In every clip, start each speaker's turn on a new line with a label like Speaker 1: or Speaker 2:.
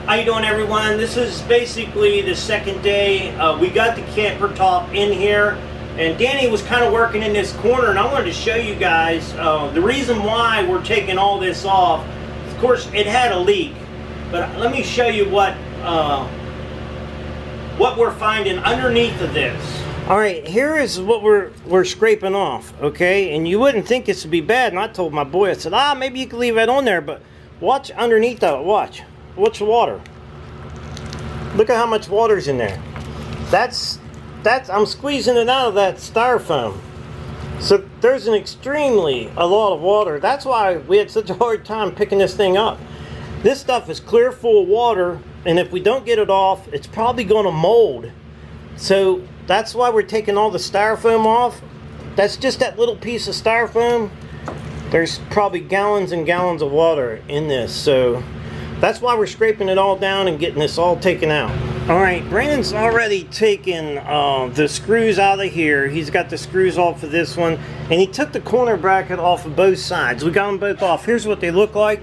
Speaker 1: How you doing, everyone? This is basically the second day. We got the camper top in here, and Danny was kind of working in this corner, and I wanted to show you guys the reason why we're taking all this off. Of course, it had a leak, but let me show you what we're finding underneath of this. All right, here is what we're scraping off, okay? And you wouldn't think this would be bad, and I told my boy, I said, maybe you could leave that on there, but watch underneath of it, watch. What's the water? Look at how much water's in there. That's I'm squeezing it out of that styrofoam. So there's a lot of water. That's why we had such a hard time picking this thing up. This stuff is clear full of water, and if we don't get it off, it's probably going to mold. So that's why we're taking all the styrofoam off. That's just that little piece of styrofoam. There's probably gallons and gallons of water in this, so that's why we're scraping it all down and getting this all taken out. All right, Brandon's already taken the screws out of here. He's got the screws off of this one, and he took the corner bracket off of both sides. We got them both off. Here's what they look like.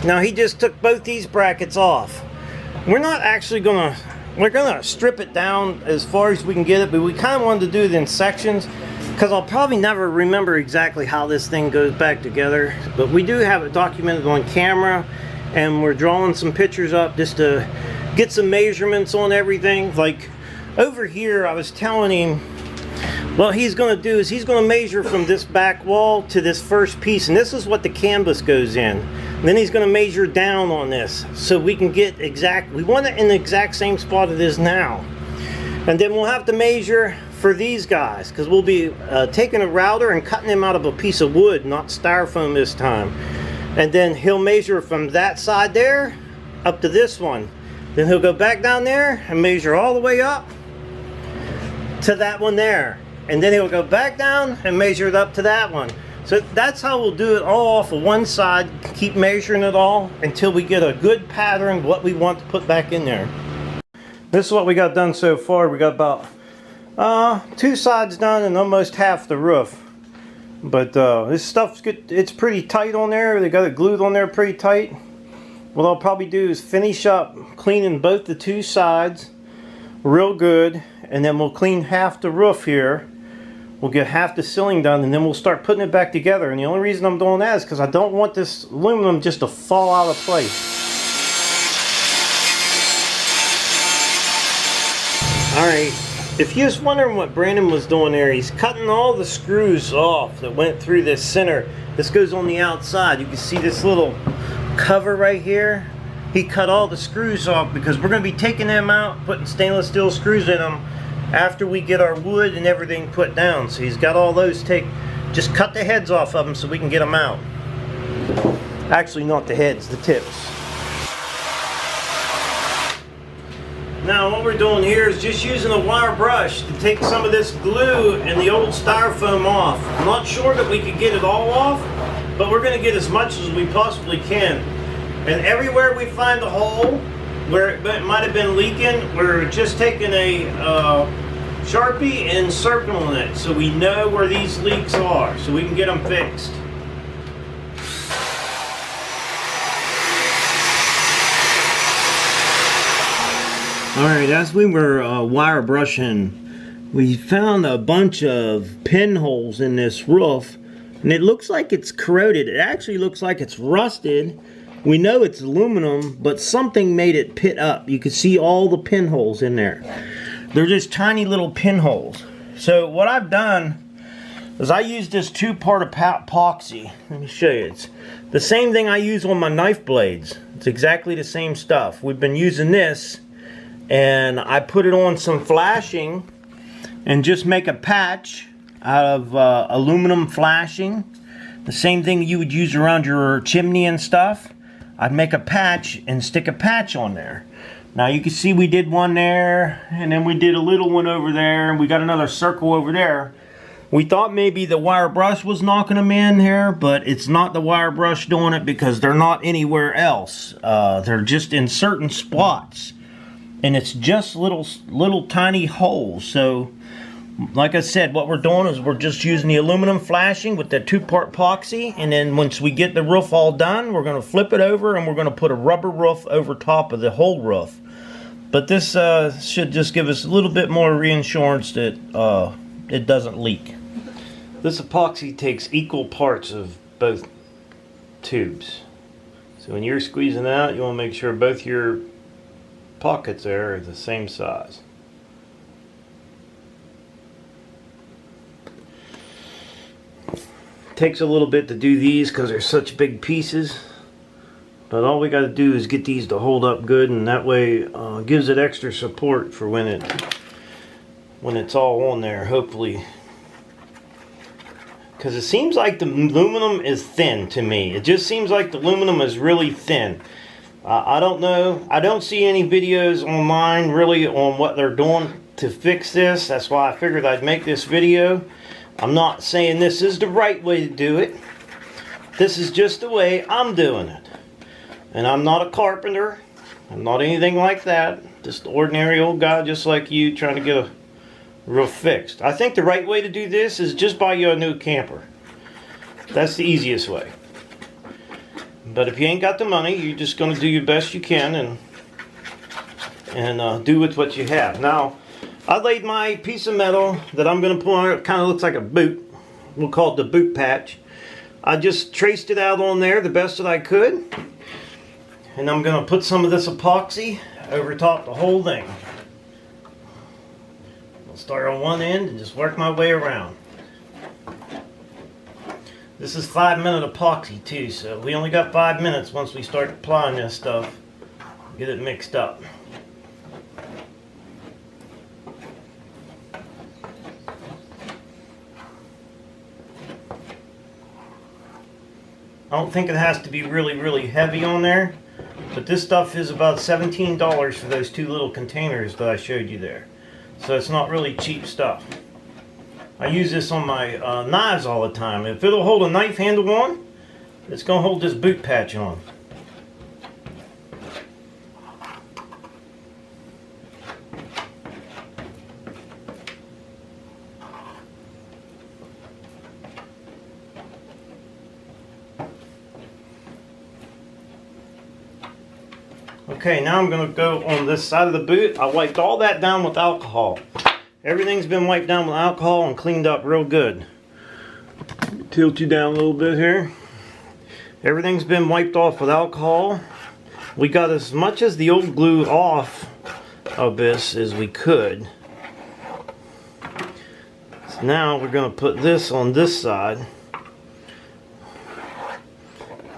Speaker 1: Now he just took both these brackets off. We're not actually we're gonna strip it down as far as we can get it, but we kind of wanted to do it in sections, because I'll probably never remember exactly how this thing goes back together. But we do have it documented on camera, and we're drawing some pictures up just to get some measurements on everything. Like over here, I was telling him what he's going to do is he's going to measure from this back wall to this first piece, and this is what the canvas goes in. Then he's going to measure down on this so we can get we want it in the exact same spot it is now. And then we'll have to measure for these guys, because we'll be taking a router and cutting them out of a piece of wood, not styrofoam this time. And then he'll measure from that side there up to this one. Then he'll go back down there and measure all the way up to that one there. And then he'll go back down and measure it up to that one. So that's how we'll do it all off of one side, keep measuring it all until we get a good pattern what we want to put back in there. This is what we got done so far. We got about 2 sides done and almost half the roof. But this stuff's good. It's pretty tight on there. They got it glued on there pretty tight. What I'll probably do is finish up cleaning both the 2 sides real good, and then we'll clean half the roof here. We'll get half the ceiling done, and then we'll start putting it back together. And the only reason I'm doing that is because I don't want this aluminum just to fall out of place. Alright, if you're just wondering what Brandon was doing there, he's cutting all the screws off that went through this center. This goes on the outside. You can see this little cover right here. He cut all the screws off because we're going to be taking them out, putting stainless steel screws in them after we get our wood and everything put down. So he's got all those just cut the heads off of them so we can get them out. Actually, not the heads, the tips. Now what we're doing here is just using a wire brush to take some of this glue and the old styrofoam off. I'm not sure that we could get it all off, but we're going to get as much as we possibly can. And everywhere we find a hole where it might have been leaking, we're just taking a Sharpie and circling it so we know where these leaks are so we can get them fixed. Alright, as we were wire brushing, we found a bunch of pinholes in this roof, and it looks like it's corroded. It actually looks like it's rusted. We know it's aluminum, but something made it pit up. You can see all the pinholes in there. They're just tiny little pinholes. So what I've done is I use this 2-part epoxy. Let me show you. It's the same thing I use on my knife blades. It's exactly the same stuff. We've been using this, and I put it on some flashing and just make a patch out of aluminum flashing. The same thing you would use around your chimney and stuff. I'd make a patch and stick a patch on there. Now you can see we did one there, and then we did a little one over there, and we got another circle over there. We thought maybe the wire brush was knocking them in here, but it's not the wire brush doing it because they're not anywhere else. They're just in certain spots, and it's just little tiny holes. So Like I said, what we're doing is we're just using the aluminum flashing with the 2-part epoxy, and then once we get the roof all done, we're going to flip it over and we're going to put a rubber roof over top of the whole roof. But this should just give us a little bit more reassurance that it doesn't leak. This epoxy takes equal parts of both tubes. So when you're squeezing out, you want to make sure both your pockets there are the same size. Takes a little bit to do these because they're such big pieces, but all we got to do is get these to hold up good, and that way gives it extra support for when it's all on there, hopefully. Because it seems like the aluminum is thin to me. It just seems like the aluminum is really thin. I don't know. I don't see any videos online really on what they're doing to fix this. That's why I figured I'd make this video. I'm not saying this is the right way to do it. This is just the way I'm doing it. And I'm not a carpenter. I'm not anything like that. Just an ordinary old guy just like you trying to get a roof fixed. I think the right way to do this is just buy you a new camper. That's the easiest way. But if you ain't got the money, you're just going to do your best you can and do with what you have. Now, I laid my piece of metal that I'm going to pull on. It kind of looks like a boot. We'll call it the boot patch. I just traced it out on there the best that I could. And I'm going to put some of this epoxy over top the whole thing. I'll start on one end and just work my way around. This is 5-minute epoxy too, so we only got 5 minutes once we start applying this stuff. Get it mixed up. I don't think it has to be really heavy on there, but this stuff is about $17 for those 2 little containers that I showed you there. So it's not really cheap stuff. I use this on my knives all the time. If it'll hold a knife handle on, it's going to hold this boot patch on. Okay, now I'm going to go on this side of the boot. I wiped all that down with alcohol. Everything's been wiped down with alcohol and cleaned up real good. Tilt you down a little bit here. Everything's been wiped off with alcohol. We got as much as the old glue off of this as we could. So now we're going to put this on this side.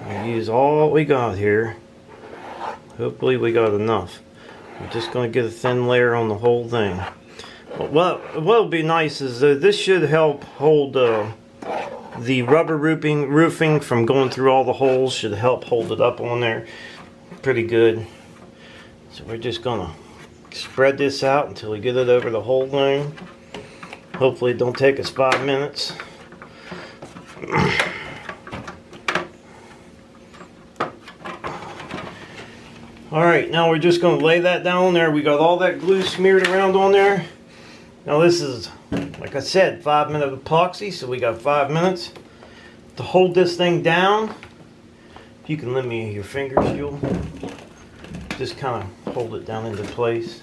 Speaker 1: We'll use all we got here. Hopefully we got enough. I'm just going to get a thin layer on the whole thing. What'll be nice is this should help hold the rubber roofing from going through all the holes. Should help hold it up on there pretty good. So we're just going to spread this out until we get it over the whole thing. Hopefully it don't take us 5 minutes. Alright, now we're just going to lay that down there. We got all that glue smeared around on there. Now this is, like I said, 5-minute epoxy, so we got 5 minutes to hold this thing down. If you can lend me your fingers, Jewel. Just kind of hold it down into place.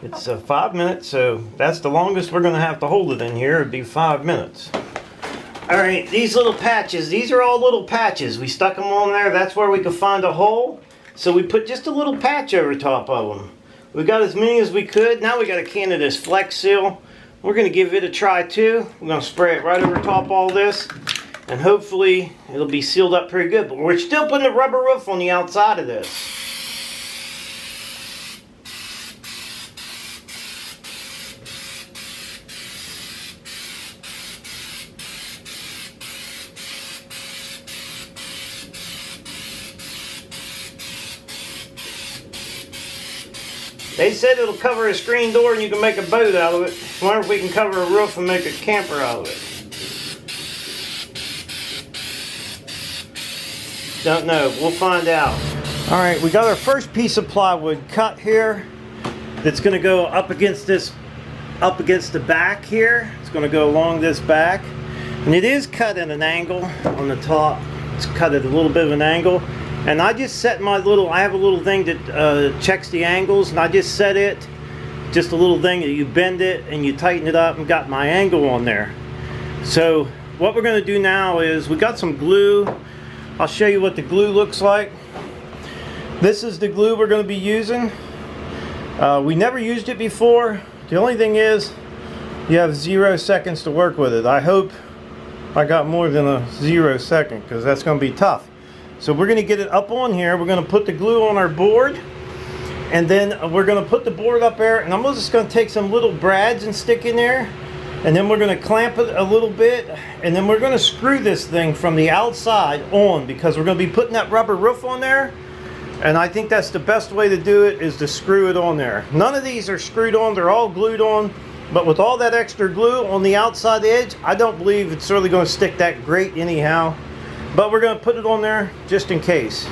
Speaker 1: It's 5 minutes, so that's the longest we're going to have to hold it in here. It'd be 5 minutes. Alright, these little patches, these are all little patches. We stuck them on there, that's where we could find a hole. So we put just a little patch over top of them. We got as many as we could. Now we got a can of this Flex Seal. We're going to give it a try too. We're going to spray it right over top all this. And hopefully it'll be sealed up pretty good. But we're still putting a rubber roof on the outside of this. They said it'll cover a screen door and you can make a boat out of it. I wonder if we can cover a roof and make a camper out of it. Don't know. We'll find out. Alright, we got our first piece of plywood cut here. that's going to go up against the back here. It's going to go along this back, and it is cut at an angle on the top. It's cut at a little bit of an angle, and I just set my little, I have a little thing that checks the angles, and I just set it, just a little thing that you bend it and you tighten it up, and got my angle on there. So what we're going to do now is, we got some glue. I'll show you what the glue looks like. This is the glue we're going to be using. We never used it before. The only thing is, you have 0 seconds to work with it. I hope I got more than a 0 second, because that's going to be tough. So we're going to get it up on here. We're going to put the glue on our board, and then we're going to put the board up there, and I'm just going to take some little brads and stick in there, and then we're going to clamp it a little bit, and then we're going to screw this thing from the outside on, because we're going to be putting that rubber roof on there. And I think that's the best way to do it, is to screw it on there. None of these are screwed on, they're all glued on. But with all that extra glue on the outside edge, I don't believe it's really going to stick that great anyhow. But we're going to put it on there just in case.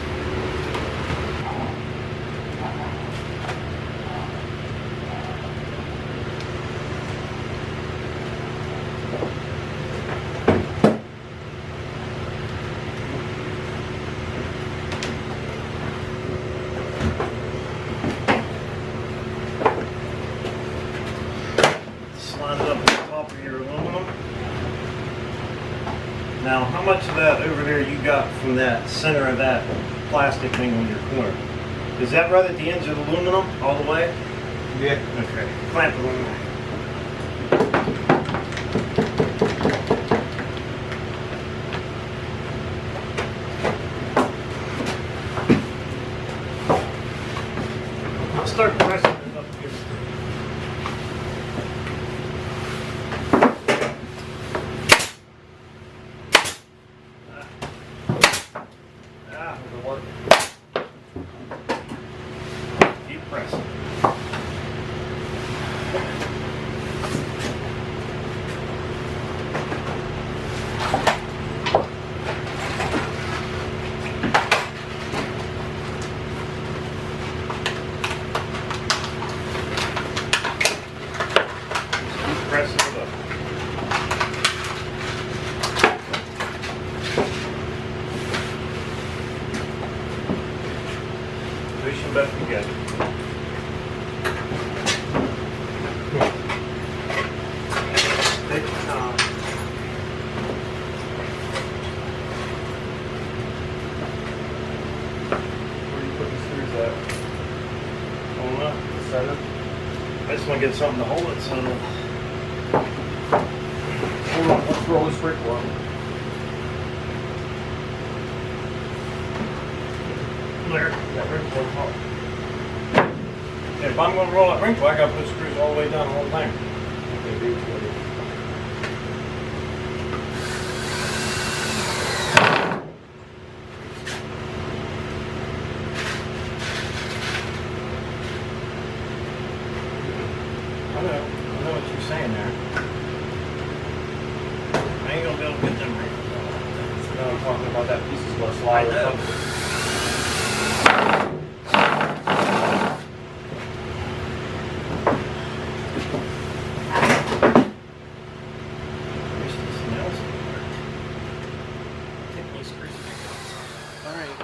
Speaker 1: Now, how much of that over there you got from that center of that plastic thing on your corner? Is that right at the ends of the aluminum all the way?
Speaker 2: Yeah.
Speaker 1: Okay. Clamp it on there. I'll start pressing it up here. Keep pressing. Keep pressing it up. Push them back together. Take your time.
Speaker 2: Where do you put the screws at?
Speaker 1: Hold up.
Speaker 2: The center?
Speaker 1: I just want to get something to hold it so that...
Speaker 2: Hold on, let's roll this brick one.
Speaker 1: There.
Speaker 2: That brick one top.
Speaker 1: If I'm going to roll that wrinkle, I got to put screws all the way down the whole thing.
Speaker 2: Okay, do it.
Speaker 1: I know what you're saying there. I ain't going to be able to get them wrinkles out.
Speaker 2: No, I'm talking about that piece is going to slide.
Speaker 1: I know.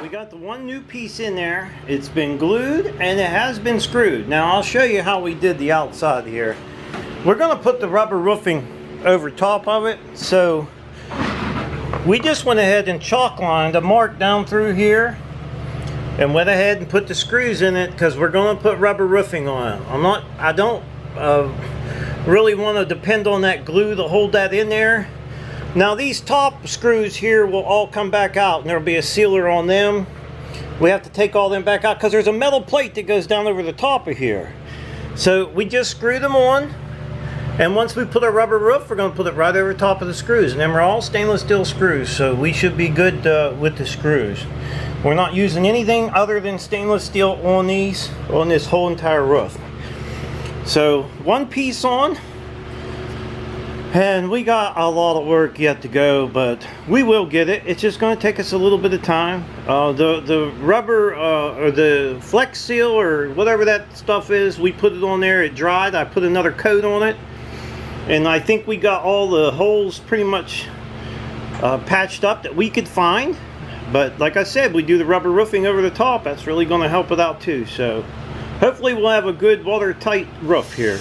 Speaker 1: We got the one new piece in there. It's been glued and it has been screwed. Now I'll show you how we did the outside here. We're going to put the rubber roofing over top of it. So we just went ahead and chalk lined a mark down through here and went ahead and put the screws in it, because we're going to put rubber roofing on it. I don't really want to depend on that glue to hold that in there. Now these top screws here will all come back out, and there'll be a sealer on them. We have to take all them back out because there's a metal plate that goes down over the top of here. So we just screw them on, and once we put our rubber roof, we're going to put it right over top of the screws, and then we're all stainless steel screws, so we should be good with the screws. We're not using anything other than stainless steel on this whole entire roof. So one piece on. And we got a lot of work yet to go, but we will get it. It's just going to take us a little bit of time. The rubber or the Flex Seal or whatever that stuff is, we put it on there, it dried. I put another coat on it, and I think we got all the holes pretty much patched up that we could find. But like I said, we do the rubber roofing over the top. That's really going to help it out too. So hopefully we'll have a good watertight roof here.